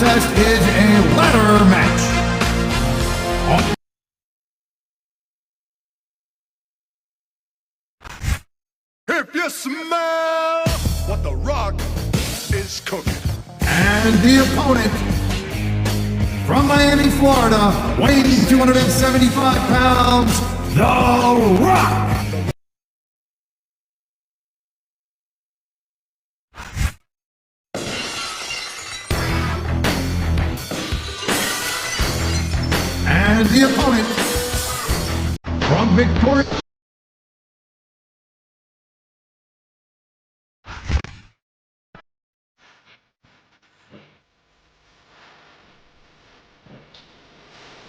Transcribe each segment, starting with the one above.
contest is a ladder match. If you smell what The Rock is cooking. And the opponent, from Miami, Florida, weighing 275 pounds, The Rock. And the opponent, from Victoria.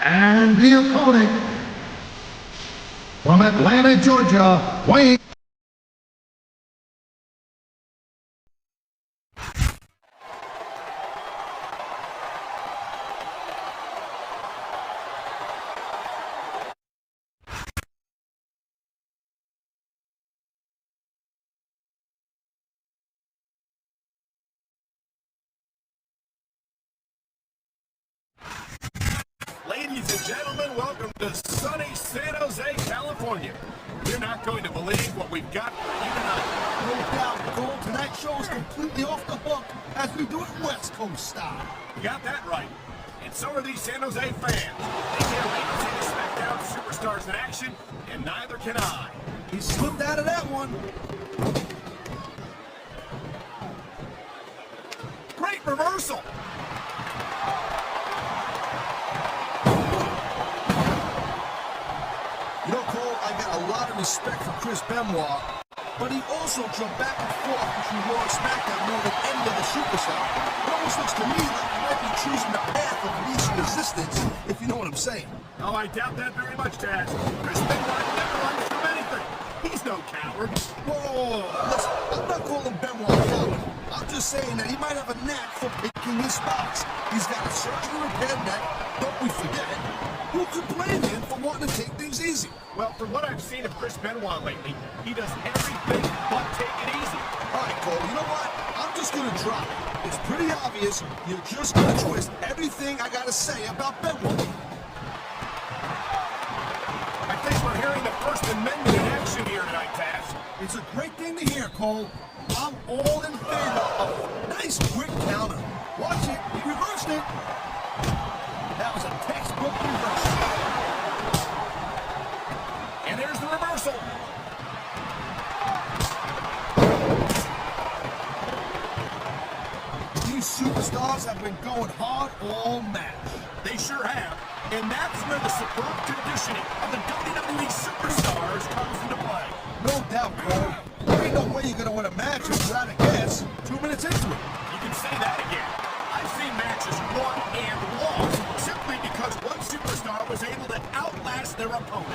And the opponent, from Atlanta, Georgia, weighing. Ladies and gentlemen, welcome to sunny San Jose, California. You're not going to believe what we've got for you tonight. No doubt, Cole. Tonight's show is completely off the hook as we do it West Coast style. You got that right. And so are these San Jose fans. They can't wait to see the SmackDown superstars in action, and neither can I. He slipped out of that one. Great reversal. You know, Cole, I got a lot of respect for Chris Benoit, but he also jumped back and forth between Raw and SmackDown more than any other superstar. It almost looks to me like he might be choosing the path of least resistance, if you know what I'm saying. Oh, I doubt that very much, Taz. Chris Benoit never runs from anything. He's no coward. Whoa, listen, I'm not calling Benoit a coward. I'm just saying that he might have a knack for picking his spots. He's got a surgically repaired neck, don't we forget it. Who could blame him for wanting to take things easy? Well, from what I've seen of Chris Benoit lately, he does everything but take it easy. All right, Cole, you know what? I'm just going to drop it. It's pretty obvious you're just going to twist everything I got to say about Benoit. I think we're hearing the First Amendment in action here tonight, Taz. It's a great thing to hear, Cole. I'm all in favor of a nice quick counter. Watch it. He reversed it. That was a textbook reversal. And there's the reversal. These superstars have been going hard all match. They sure have. And that's where the superb conditioning of the WWE superstars comes into play. No doubt, Cole. There ain't no way you're going to win a match if you're out of gas 2 minutes into it. You can say that again. I've seen matches won and lost simply because one superstar was able to outlast their opponent.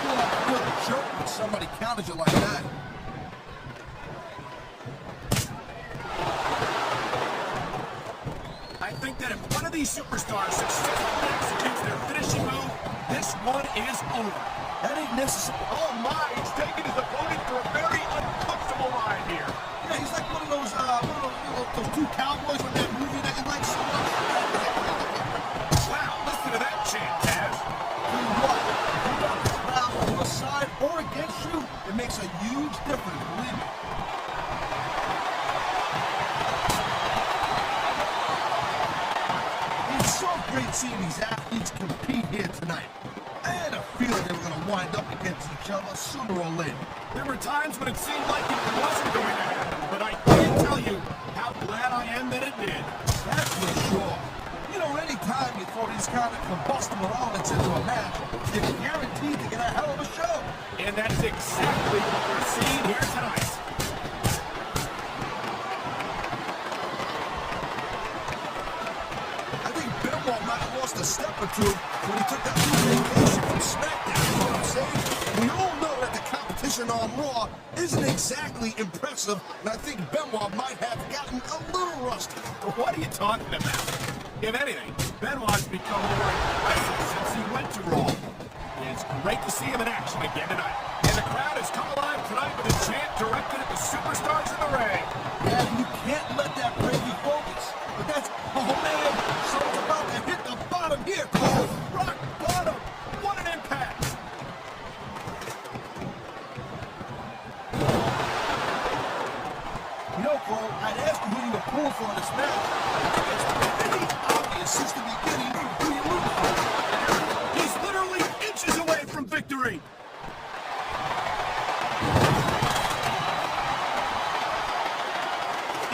You're like a real jerk when somebody counters you like that. I think that if one of these superstars successfully executes their finishing move, this one is over. That ain't necessary. Oh my, he's taking his opponent for a very uncomfortable ride here. Yeah, he's like one of those those two cowboys from that movie that you like so much. Wow, listen to that chant, Taz. Tell you what, if you got the crowd on your side or against you, it makes a huge difference, believe me. It's so great seeing these athletes compete here tonight. I had a feeling they were going to wind up against each other sooner or later. There were times when it seemed like it wasn't going to happen, but I can't tell you how glad I am that it did. That's for sure. You know, anytime you throw these kind of combustible elements into a match, you're guaranteed to get a hell of a show. And that's exactly what we're seeing here tonight. I think Benoit might have lost a step or two when he took that vacation from SmackDown, you know what I'm saying? We all know that the competition on Raw isn't exactly impressive, and I think Benoit might have gotten a little rusty. What are you talking about? If anything, Benoit's become more impressive since he went to Raw. It's great to see him in action again tonight. And the crowd has come alive tonight with a chant directed at the superstars in the ring. Yeah, you can't let that break you focus. But that's, oh man, for this match. It's pretty obvious since the beginning who you're rooting for. He's literally inches away from victory.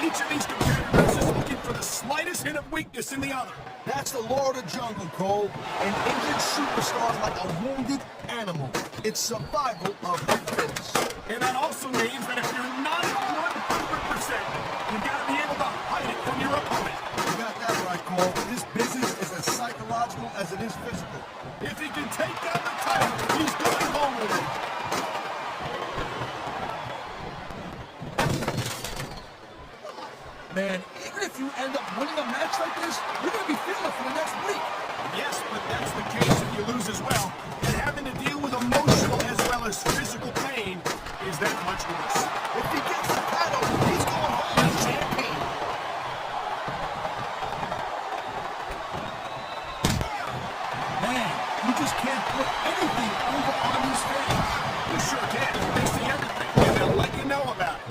Each of these competitors is looking for the slightest hint of weakness in the other. That's the law of the jungle, Cole. An injured superstar is like a wounded animal. It's survival of the fittest. And that also means that if you're not at 100%, you've got to be able to hide it from your opponent. You got that right, Cole. This business is as psychological as it is physical. If he can take down the title, he's going home with it. Man, even if you end up winning a match like this, you're going to be feeling it for the next week. Yes, but that's the case if you lose as well. And having to deal with emotional as well as physical pain is that much worse. If he gets the title, he's going home as champion. Man, you just can't put anything over on these fans. You sure can. They see everything, and they'll let you know about it.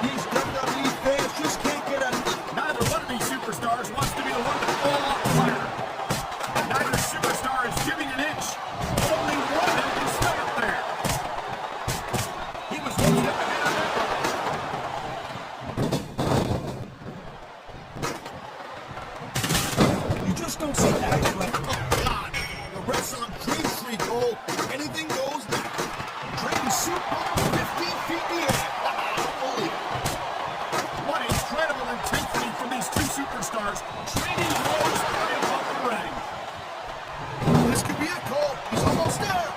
These WWE fans just can't get enough. Neither one of these superstars wants to be the one to fall off the ladder. Neither superstar is giving an inch. Only one can stay up there. He was one step ahead of them. You just don't see action like, oh God, the ref's on Dream Street, Cole. Anything goes now. Trading suit ball 15 feet in the air. Unbelievable. What incredible intensity from these two superstars. Trading blows right above the ring. This could be it, Cole. He's almost there.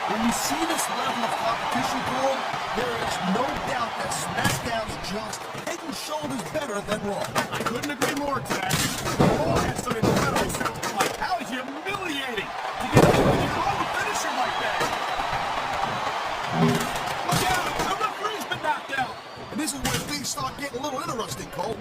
When you see this level of competition, Cole, there is no doubt that SmackDown's just head and shoulders better than Raw. I couldn't agree more, Ted. Raw had some incredible stuff. Like, how humiliating to get hit with your own finisher like that. Look out! The referee's been knocked out. And this is where things start getting a little interesting, Cole.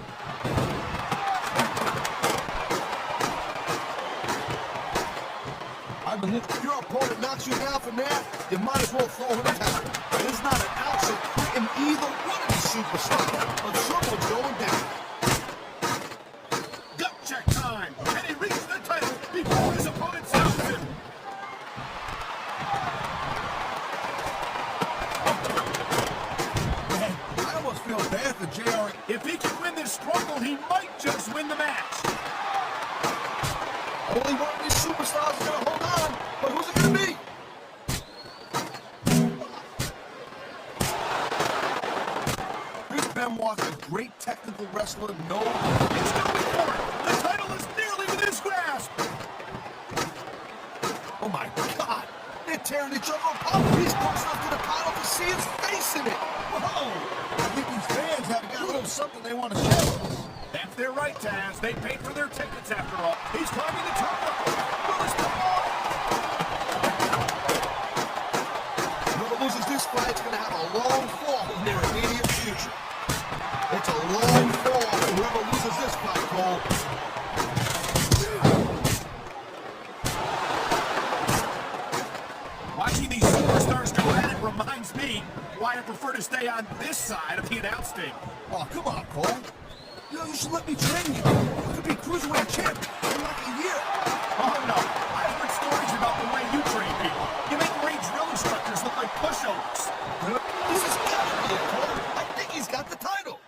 I mean, if your opponent knocks you down from there, you might as well throw him a towel. There's not an ounce of quit in either one of these superstars, but someone's going down. Gut check time. And he reached the title before his opponent stopped him. Man, I almost feel bad for JR. If he can win this struggle, he might just win the match. Only one of these superstars is going to hold on, but who's it going to be? Chris Benoit's a great technical wrestler, no. He's going for it. The title is nearly within his grasp. Oh my God! They're tearing each other apart. He's close enough to the title to see his face in it. Whoa! I think these fans have got a little something they want to share with us. That's their right, Taz. They paid for their tickets after all. He's climbing the turnbuckle. Will this come off? Whoever loses this fight is going to have a long fall in their immediate future. It's a long fall for whoever loses this fight, Cole. Watching these superstars go at it reminds me why I prefer to stay on this side of the announce table. Oh, come on, Cole. You should let me train you. You could be cruiserweight champ in like a year. Oh, no. I've heard stories about the way you train people. You make great drill instructors look like pushovers. This has got to be it, Cole. I think he's got the title.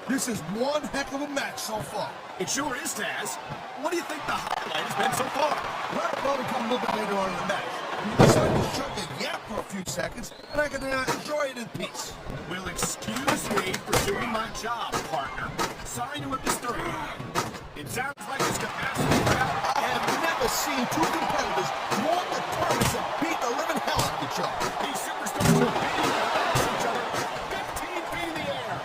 This is one heck of a match so far. It sure is, Taz. What do you think the highlight has been so far? Well, it'll probably come a little bit later on in the match. You decide to shut your yap for a few seconds, and I can enjoy it in peace. Well, excuse me for doing my job, partner. Sorry to have disturbed you. It sounds like this capacity crowd. I have never seen two competitors more determined to beat the living hell out of each other. These superstars are beating each other 15 feet in the air.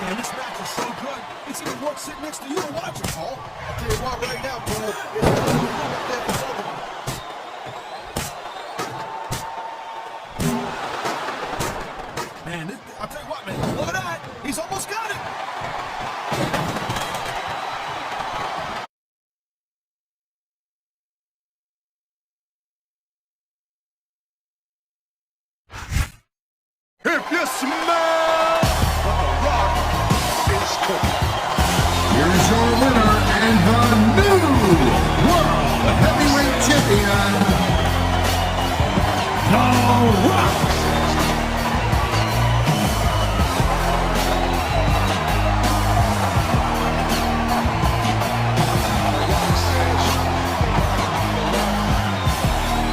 Man, this match is so good. It's even worth sitting next to you and watching, Paul. I'll tell you what, right now, Paul, it's a little up there for someone. If you smell what the Rock is cooking. Here's your winner and the new World Heavyweight Champion, The Rock.